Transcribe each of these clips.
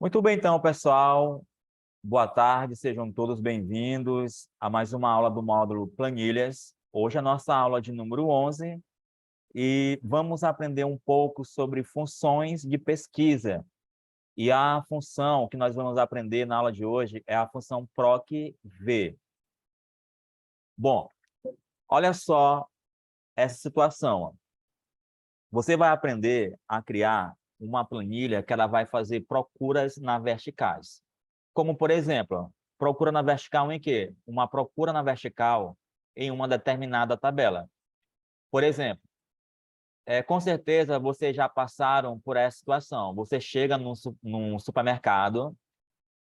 Muito bem, então, pessoal. Boa tarde, sejam todos bem-vindos a mais uma aula do módulo Planilhas. Hoje é a nossa aula de número 11 e vamos aprender um pouco sobre funções de pesquisa. E a função que nós vamos aprender na aula de hoje é a função PROC-V. Bom, olha só essa situação. Ó. Você vai aprender a criar uma planilha que ela vai fazer procuras na verticais. Como, por exemplo, procura na vertical em quê? Uma procura na vertical em uma determinada tabela. Por exemplo, com certeza vocês já passaram por essa situação. Você chega num supermercado,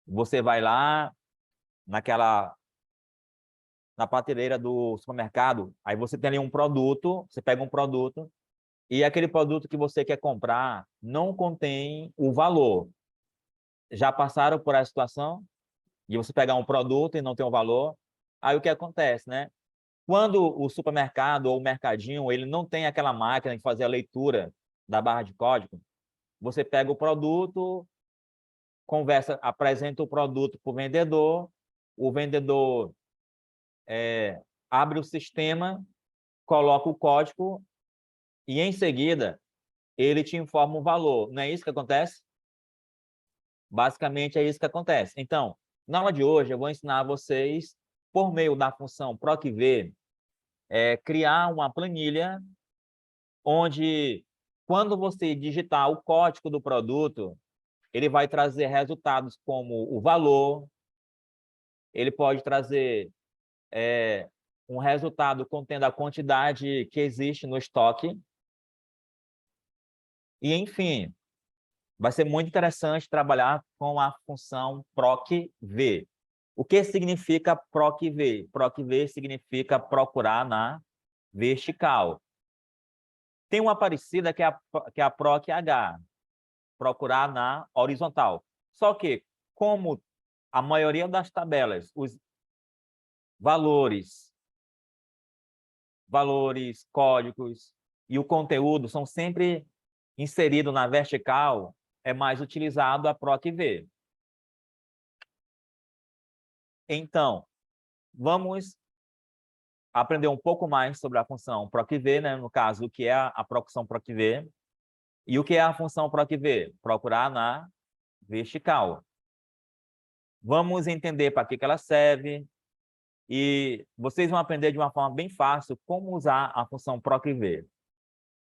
você vai lá na prateleira do supermercado, aí você tem ali um produto, você pega um produto, e aquele produto que você quer comprar não contém o valor. Já passaram por essa situação? De você pegar um produto e não ter um valor? Aí o que acontece, né? Quando o supermercado ou o mercadinho ele não tem aquela máquina de fazer a leitura da barra de código, você pega o produto, apresenta o produto para o vendedor abre o sistema, coloca o código e, em seguida, ele te informa o valor. Não é isso que acontece? Basicamente, é isso que acontece. Então, na aula de hoje, eu vou ensinar a vocês, por meio da função PROC-V, criar uma planilha onde, quando você digitar o código do produto, ele vai trazer resultados como o valor, ele pode trazer um resultado contendo a quantidade que existe no estoque, e, enfim, vai ser muito interessante trabalhar com a função PROC-V. O que significa PROC-V? PROC-V significa procurar na vertical. Tem uma parecida que é a PROC-H, procurar na horizontal. Só que, como a maioria das tabelas, os valores, códigos e o conteúdo são sempre inseridos na vertical, é mais utilizado a PROC-V. Então, vamos aprender um pouco mais sobre a função PROC-V, né? No caso, o que é a função PROC-V e o que é a função PROC-V? Procurar na vertical. Vamos entender para que ela serve e vocês vão aprender de uma forma bem fácil como usar a função PROC-V.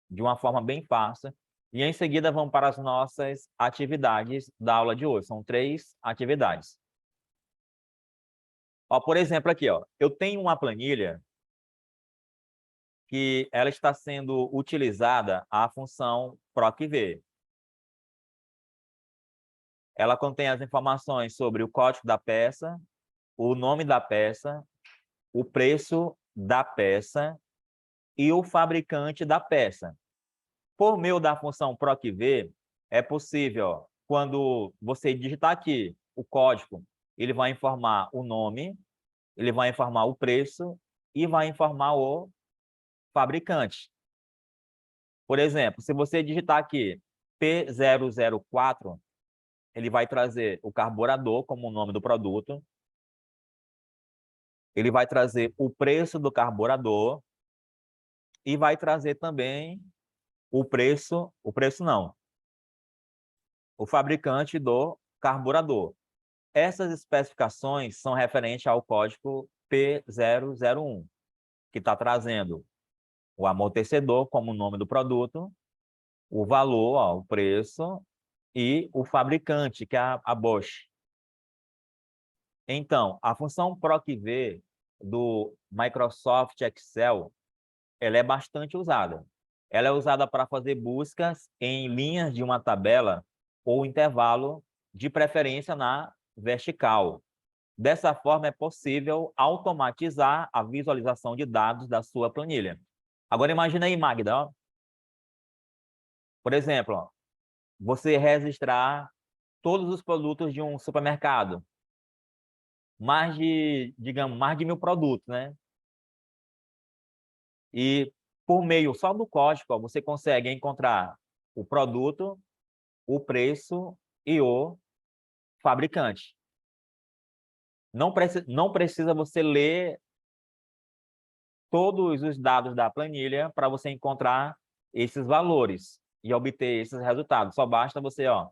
De uma forma bem fácil. E, em seguida, vamos para as nossas atividades da aula de hoje. São 3 atividades. Ó, por exemplo, aqui, ó, eu tenho uma planilha que ela está sendo utilizada a função PROC-V. Ela contém as informações sobre o código da peça, o nome da peça, o preço da peça e o fabricante da peça. Por meio da função PROC-V, é possível, ó, quando você digitar aqui o código, ele vai informar o nome, ele vai informar o preço e vai informar o fabricante. Por exemplo, se você digitar aqui P004, ele vai trazer o carburador como o nome do produto, ele vai trazer o preço do carburador e vai trazer também o fabricante do carburador. Essas especificações são referentes ao código P001, que está trazendo o amortecedor como o nome do produto, o valor, ó, o preço, e o fabricante, que é a Bosch. Então, a função PROC-V do Microsoft Excel, ela é bastante usada. Ela é usada para fazer buscas em linhas de uma tabela ou intervalo, de preferência na vertical. Dessa forma, é possível automatizar a visualização de dados da sua planilha. Agora, imagina aí, Magda, ó. Por exemplo, ó, você registrar todos os produtos de um supermercado, digamos, mais de 1000 produtos, né? E por meio só do código, ó, você consegue encontrar o produto, o preço e o fabricante. Não precisa você ler todos os dados da planilha para você encontrar esses valores e obter esses resultados. Só basta você, ó,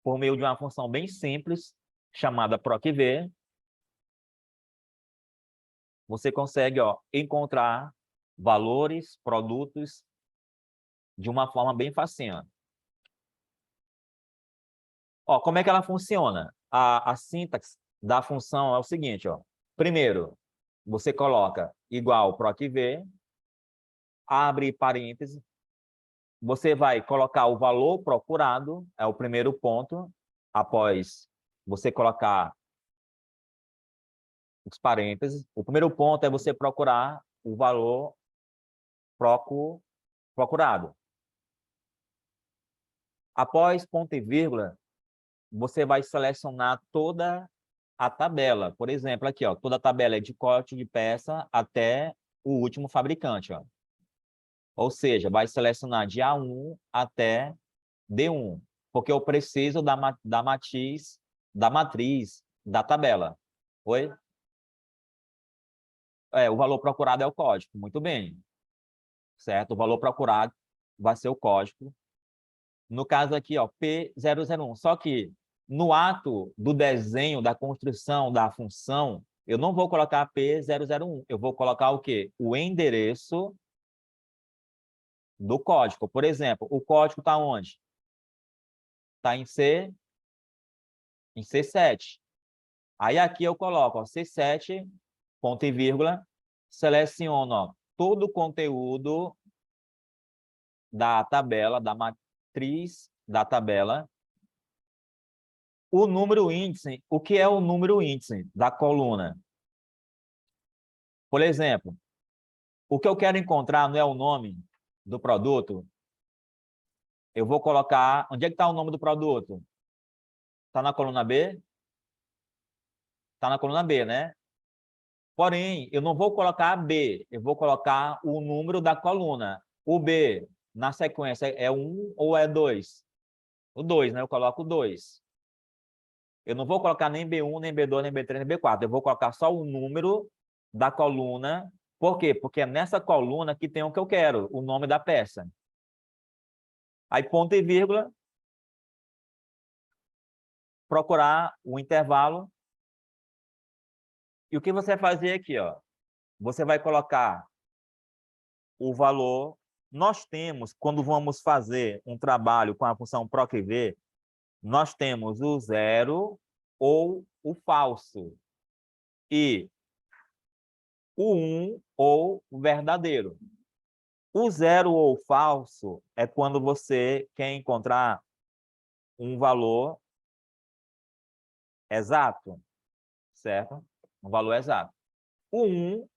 por meio de uma função bem simples, chamada procv, você consegue, ó, encontrar valores, produtos, de uma forma bem facinha. Ó, como é que ela funciona? A sintaxe da função é o seguinte, ó. Primeiro, você coloca igual procv, abre parênteses, você vai colocar o valor procurado, é o primeiro ponto, após você colocar os parênteses. O primeiro ponto é você procurar o valor procurado. Após ponto e vírgula, você vai selecionar toda a tabela. Por exemplo, aqui, ó, toda a tabela é de corte de peça até o último fabricante, ó. Ou seja, vai selecionar de A1 até D1, porque eu preciso da matriz da tabela. Oi? O valor procurado é o código. Muito bem. Certo? O valor procurado vai ser o código. No caso aqui, ó, P001. Só que no ato do desenho, da construção da função, eu não vou colocar P001. Eu vou colocar o quê? O endereço do código. Por exemplo, o código está onde? Está em C7. Aí aqui eu coloco, ó, C7, ponto e vírgula, seleciono, ó, todo o conteúdo da tabela, da matriz da tabela. O número índice, o que é o número índice da coluna? Por exemplo, o que eu quero encontrar não é o nome do produto. Eu vou colocar... Onde é que está o nome do produto? Está na coluna B? Está na coluna B, né? Porém, eu não vou colocar B, eu vou colocar o número da coluna. O B, na sequência, é 1 ou é 2? O 2, né? Eu coloco o 2. Eu não vou colocar nem B1, nem B2, nem B3, nem B4. Eu vou colocar só o número da coluna. Por quê? Porque é nessa coluna que tem o que eu quero, o nome da peça. Aí, ponto e vírgula, procurar o intervalo. E o que você vai fazer aqui, ó? Você vai colocar o valor. Nós temos, quando vamos fazer um trabalho com a função procv, nós temos o zero ou o falso e o 1 ou o verdadeiro. O zero ou falso é quando você quer encontrar um valor exato, certo? Um valor exato. O 1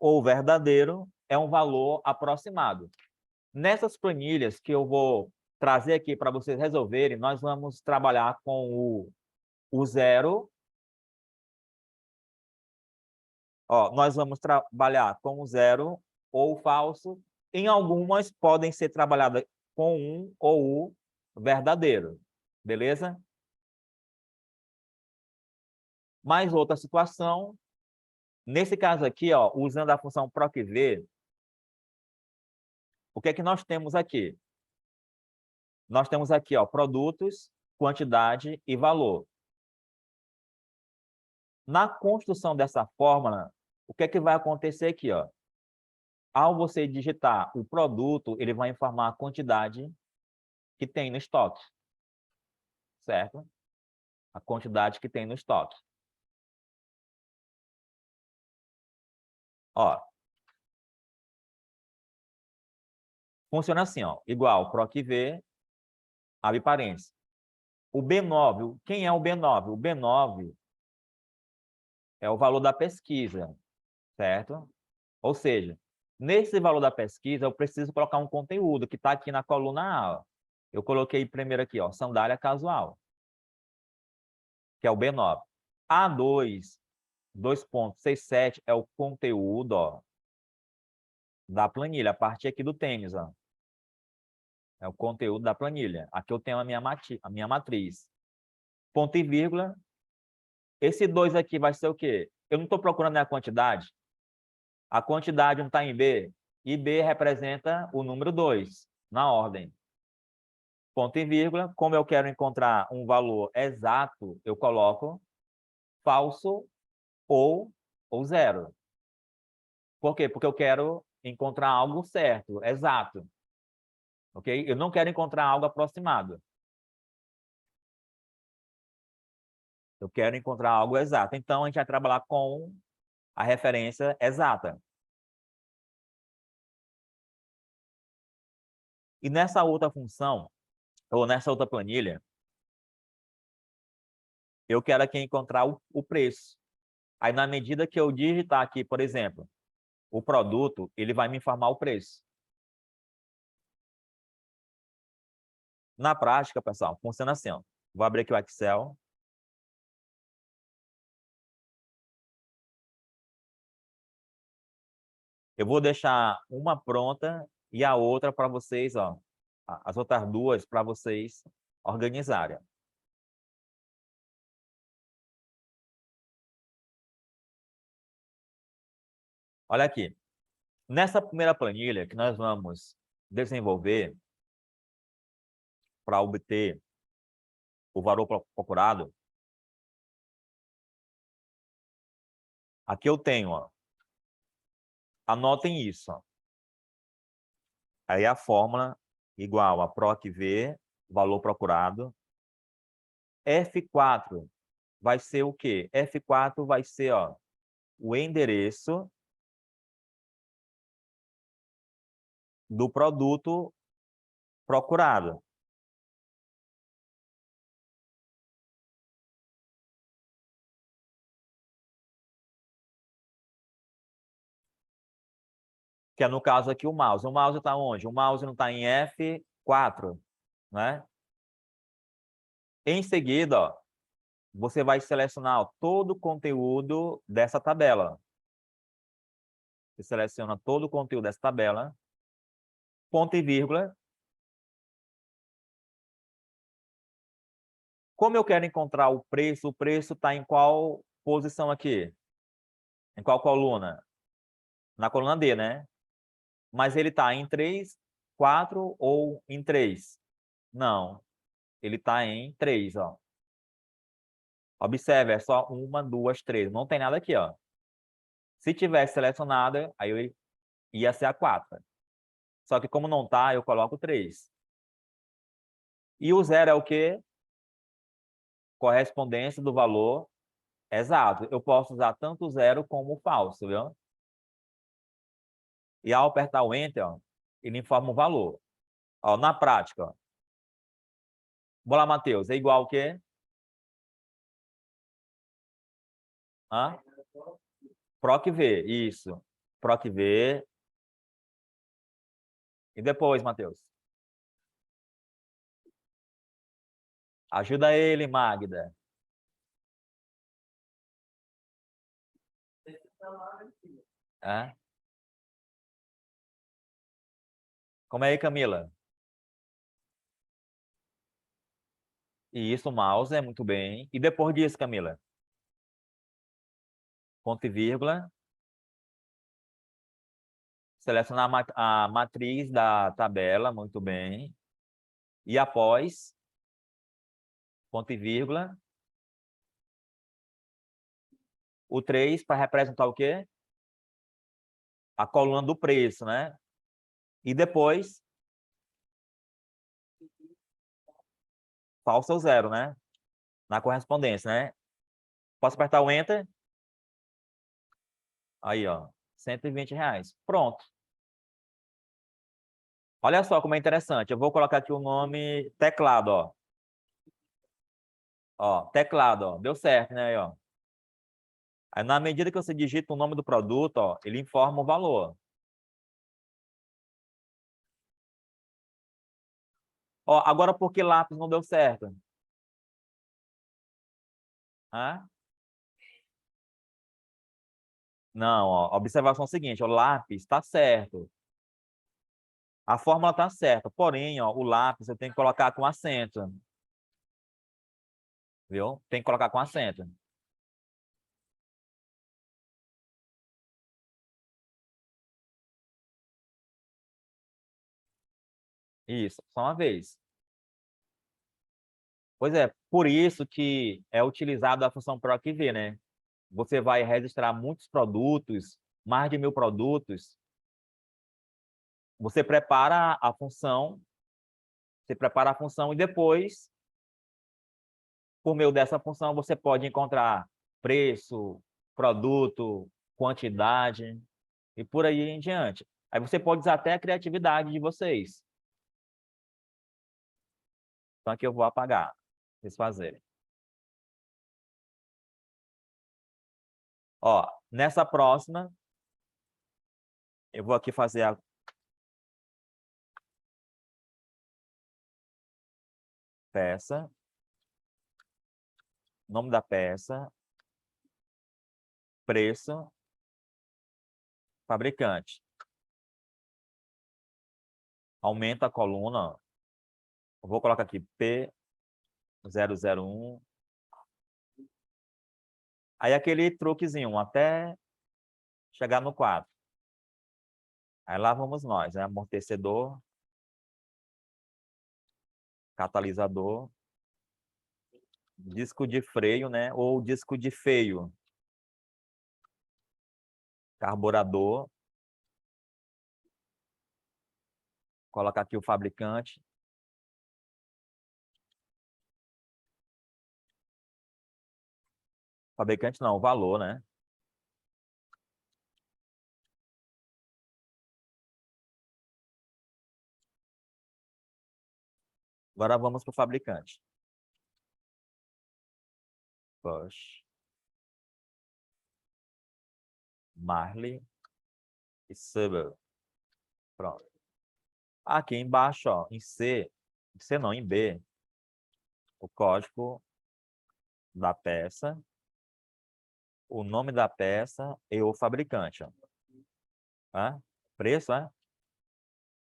ou verdadeiro é um valor aproximado. Nessas planilhas que eu vou trazer aqui para vocês resolverem, nós vamos trabalhar com o zero. Ó, nós vamos trabalhar com o zero ou o falso. Em algumas podem ser trabalhadas com um ou o verdadeiro. Beleza? Mais outra situação. Nesse caso aqui, ó, usando a função procv, o que é que nós temos aqui? Nós temos aqui, ó, produtos, quantidade e valor. Na construção dessa fórmula, o que é que vai acontecer aqui, ó? Ao você digitar o produto, ele vai informar a quantidade que tem no estoque, certo? A quantidade que tem no estoque. Ó, funciona assim, ó, igual procv, abre parênteses. O B9, quem é o B9? O B9 é o valor da pesquisa, certo? Ou seja, nesse valor da pesquisa, eu preciso colocar um conteúdo que está aqui na coluna A. Ó. Eu coloquei primeiro aqui, ó, sandália casual, que é o B9. A2, 2.67 é o conteúdo, ó, da planilha, a partir aqui do tênis, ó. É o conteúdo da planilha. Aqui eu tenho a minha matriz. ponto e vírgula. Esse 2 aqui vai ser o quê? Eu não estou procurando a quantidade. A quantidade não está em B. E B representa o número 2, na ordem. Ponto e vírgula. Como eu quero encontrar um valor exato, eu coloco falso ou zero. Por quê? Porque eu quero encontrar algo certo, exato. Ok? Eu não quero encontrar algo aproximado. Eu quero encontrar algo exato. Então, a gente vai trabalhar com a referência exata. E nessa outra função, ou nessa outra planilha, eu quero aqui encontrar o preço. Aí, na medida que eu digitar aqui, por exemplo, o produto, ele vai me informar o preço. Na prática, pessoal, funciona assim, ó. Vou abrir aqui o Excel. Eu vou deixar uma pronta e a outra para vocês, ó. As outras duas para vocês organizarem. Olha aqui. Nessa primeira planilha que nós vamos desenvolver para obter o valor procurado, aqui eu tenho, ó, anotem isso. Ó. Aí a fórmula igual a PROC-V, valor procurado. F4 vai ser o quê? F4 vai ser, ó, o endereço do produto procurado. Que é no caso aqui o mouse. O mouse está onde? O mouse não está em F4, né? Em seguida, ó, você vai selecionar, ó, todo o conteúdo dessa tabela. Você seleciona todo o conteúdo dessa tabela, ponto e vírgula. Como eu quero encontrar o preço está em qual posição aqui? Em qual coluna? Na coluna D, né? Mas ele está em 3, 4 ou em 3? Não, ele está em 3, ó. Observe, é só 1, 2, 3. Não tem nada aqui, ó. Se tivesse selecionado, aí eu ia ser a 4. Só que como não está, eu coloco 3. E o 0 é o quê? Correspondência do valor exato. Eu posso usar tanto o 0 como o falso, viu? E ao apertar o Enter, ó, ele informa o valor. Ó, na prática, ó. Vamos lá, Matheus. É igual o quê? Hã? PROC-V, isso. PROC-V. E depois, Matheus? Ajuda ele, Magda. É? Como é aí, Camila? Isso, mouse, é muito bem. E depois disso, Camila? Ponto e vírgula. Selecionar a matriz da tabela, muito bem. E após, ponto e vírgula. O 3 para representar o quê? A coluna do preço, né? E depois, falso ou zero, né? Na correspondência, né? Posso apertar o Enter? Aí, ó, R$ 120. Pronto. Olha só como é interessante. Eu vou colocar aqui o nome teclado, ó. Ó, teclado, ó. Deu certo, né? Aí, ó. Aí, na medida que você digita o nome do produto, ó, ele informa o valor. Ó, agora por que lápis não deu certo? Hã? Não, ó, observação seguinte, o lápis está certo. A fórmula está certa, porém, ó, o lápis eu tenho que colocar com acento. viu? Tem que colocar com acento. Isso, só uma vez. Pois é, por isso que é utilizado a função PROC-V, né? Você vai registrar muitos produtos, mais de 1000 produtos. Você prepara a função, e depois, por meio dessa função, você pode encontrar preço, produto, quantidade e por aí em diante. Aí você pode usar até a criatividade de vocês. Então aqui eu vou apagar, vocês fazerem. Ó, nessa próxima, eu vou aqui fazer a peça, nome da peça, preço, fabricante. Aumenta a coluna, ó. Eu vou colocar aqui P001. Aí aquele truquezinho, até chegar no 4. Aí lá vamos nós, né? Amortecedor, catalisador, disco de freio, né? Ou disco de feio, carburador, colocar aqui o fabricante, não, o valor, né? Agora vamos para o fabricante. Bosch, Marley e Subaru. Pronto. Aqui embaixo, ó, em C não, em B, o código da peça, o nome da peça e o fabricante. Ó. Hã? Preço, né?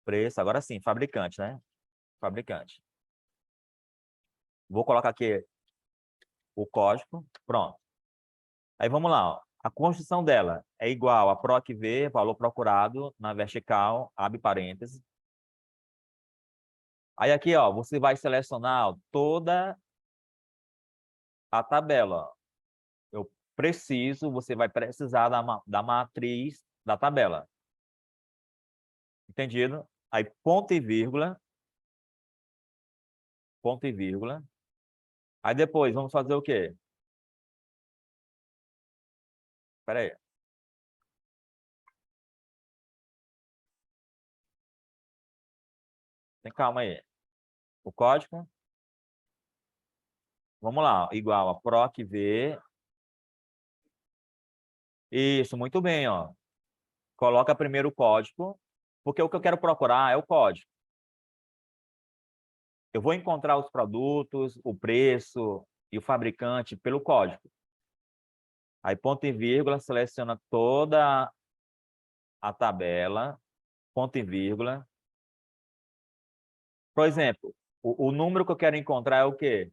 Preço, agora sim, fabricante, né? Fabricante. Vou colocar aqui o código, pronto. Aí vamos lá, ó. A construção dela é igual a PROC-V, valor procurado, na vertical, abre parênteses. Aí aqui, ó, você vai selecionar ó, toda a tabela. Ó. Você vai precisar da matriz da tabela. Entendido? Aí ponto e vírgula. Ponto e vírgula. Aí depois, vamos fazer o quê? Espera aí. Tem calma aí. O código. Vamos lá. Igual a PROC-V. Isso, muito bem, ó. Coloca primeiro o código, porque o que eu quero procurar é o código. Eu vou encontrar os produtos, o preço e o fabricante pelo código. Aí, ponto e vírgula, seleciona toda a tabela, ponto e vírgula. Por exemplo, o número que eu quero encontrar é o quê?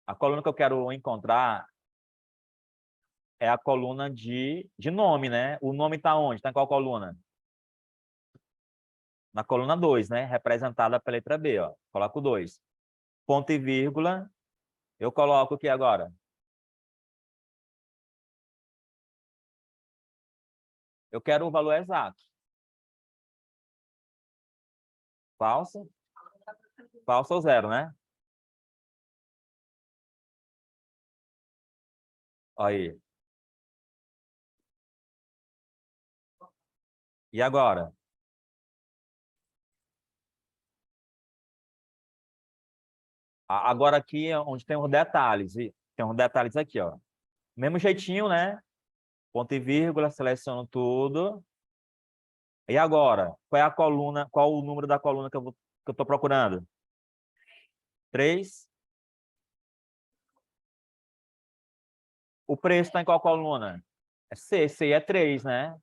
A coluna que eu quero encontrar é a coluna de nome, né? O nome está onde? Está em qual coluna? Na coluna 2, né? Representada pela letra B, ó. Coloco 2. Ponto e vírgula, eu coloco o que agora? Eu quero o valor exato. Falso? Falso ou zero, né? Aí. E agora? Agora aqui é onde tem os detalhes. Tem uns detalhes aqui, ó. Mesmo jeitinho, né? Ponto e vírgula, seleciono tudo. E agora? Qual é a coluna? Qual o número da coluna que eu estou procurando? 3. O preço está em qual coluna? É C. C é 3, né?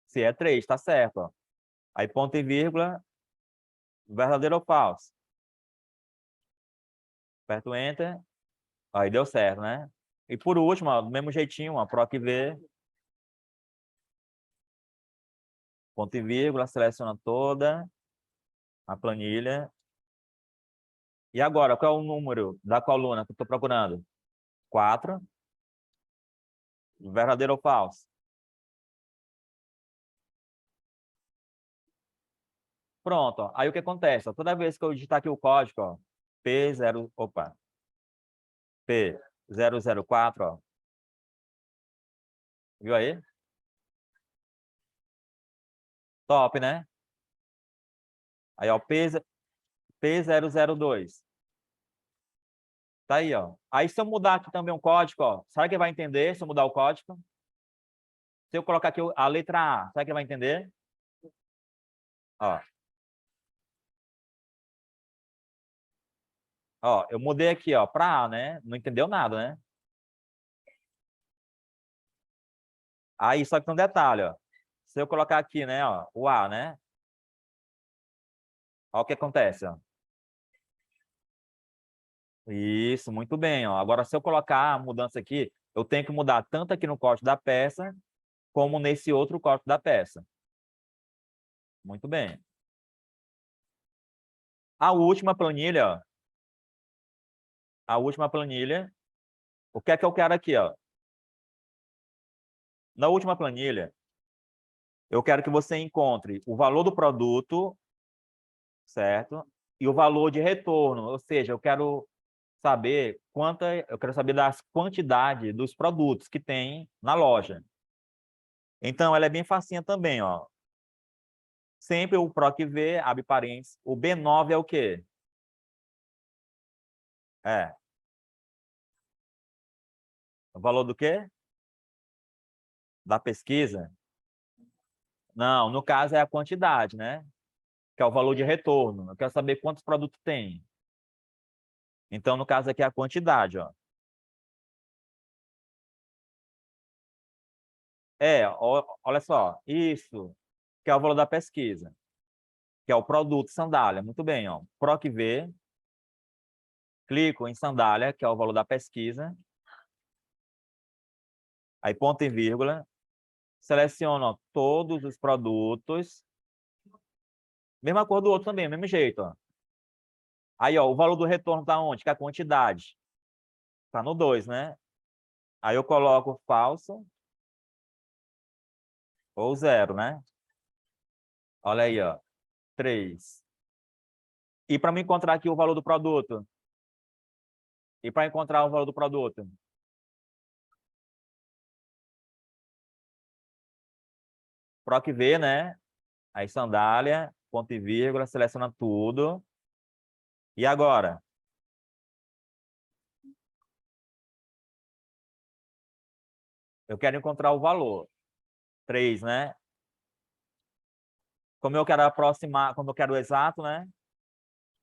C é 3, tá certo. Ó. Aí ponto e vírgula, verdadeiro ou falso? Aperto Enter. Aí deu certo, né? E por último, ó, do mesmo jeitinho, ó, PROC-V, ponto e vírgula, seleciona toda a planilha. E agora, qual é o número da coluna que eu estou procurando? 4. Verdadeiro ou falso? Pronto. Ó. Aí o que acontece? Ó, toda vez que eu digitar aqui o código, ó, P0, opa, P004, ó, viu aí? Top, né? Aí, ó, P002. Tá aí, ó. Aí, se eu mudar aqui também um código, ó, sabe que vai entender se eu mudar o código? Se eu colocar aqui a letra A, sabe que vai entender? Ó, ó, eu mudei aqui, ó, para A, né? Não entendeu nada, né? Aí, só que tem um detalhe, ó. Se eu colocar aqui, né, ó, o A, né? Ó o que acontece, ó. Isso, muito bem, ó. Agora, se eu colocar a mudança aqui, eu tenho que mudar tanto aqui no código da peça, como nesse outro código da peça. Muito bem. A última planilha, ó. A última planilha, o que é que eu quero aqui, ó? Na última planilha, eu quero que você encontre o valor do produto, certo? E o valor de retorno, ou seja, eu quero saber das quantidades dos produtos que tem na loja. Então, ela é bem facinha também, ó. Sempre o PROC-V, abre parênteses. O B9 é o quê? É. O valor do quê? Da pesquisa? Não, no caso é a quantidade, né? Que é o valor de retorno. Eu quero saber quantos produtos tem. Então, no caso aqui é a quantidade, ó. Olha só, isso que é o valor da pesquisa, que é o produto sandália. Muito bem, ó. PROC-V, clico em sandália, que é o valor da pesquisa. Aí ponto e vírgula, seleciono ó, todos os produtos. Mesma cor do outro também, mesmo jeito, ó. Aí, ó, o valor do retorno tá onde? Que é a quantidade. Tá no 2, né? Aí eu coloco falso ou 0, né? Olha aí, ó. 3. E para me encontrar aqui o valor do produto? E para encontrar o valor do produto? PROC-V, né? Aí sandália, ponto e vírgula, seleciona tudo. E agora? Eu quero encontrar o valor. 3, né? Como eu quero aproximar, como eu quero o exato, né?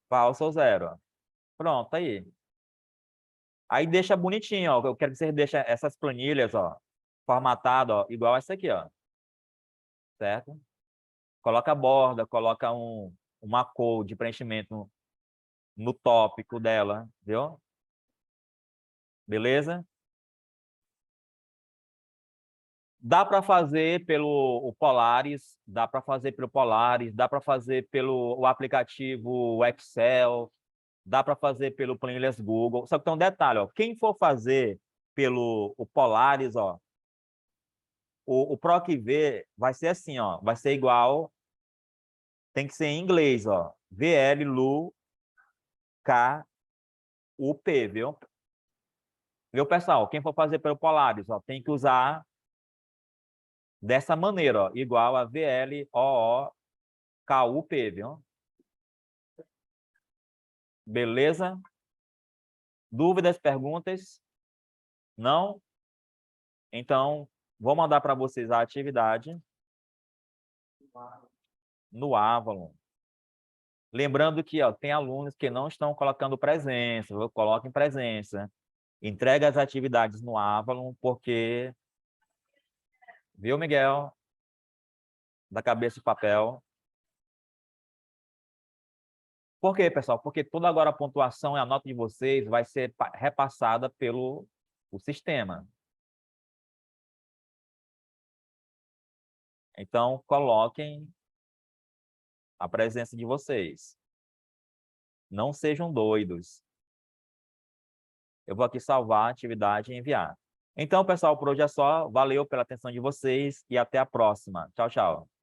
Falso ou 0. Pronto, tá aí. Aí deixa bonitinho, ó. Eu quero que você deixe essas planilhas, ó, formatado, ó, igual essa aqui, ó. Certo? Coloca a borda, coloca uma cor de preenchimento no tópico dela, viu? Beleza? Dá para fazer pelo o Polaris, dá para fazer pelo Polaris, dá para fazer pelo o aplicativo Excel, dá para fazer pelo Planilhas Google. Só que tem um detalhe, ó, quem for fazer pelo o Polaris, ó, o PROC-V vai ser assim, ó, vai ser igual, tem que ser em inglês, ó, VLLUKUP, viu? Viu, pessoal? Quem for fazer pelo Polaris, ó, tem que usar dessa maneira, ó, igual a VLOOKUP, viu? Beleza? Dúvidas, perguntas? Não? Então, vou mandar para vocês a atividade no Avalon. Lembrando que ó, tem alunos que não estão colocando presença, eu coloco em presença. Entrega as atividades no Avalon, porque, viu, Miguel? Da cabeça de papel. Por quê, pessoal? Porque toda agora a pontuação e a nota de vocês vai ser repassada pelo o sistema. Então, coloquem a presença de vocês. Não sejam doidos. Eu vou aqui salvar a atividade e enviar. Então, pessoal, por hoje é só. Valeu pela atenção de vocês e até a próxima. Tchau, tchau.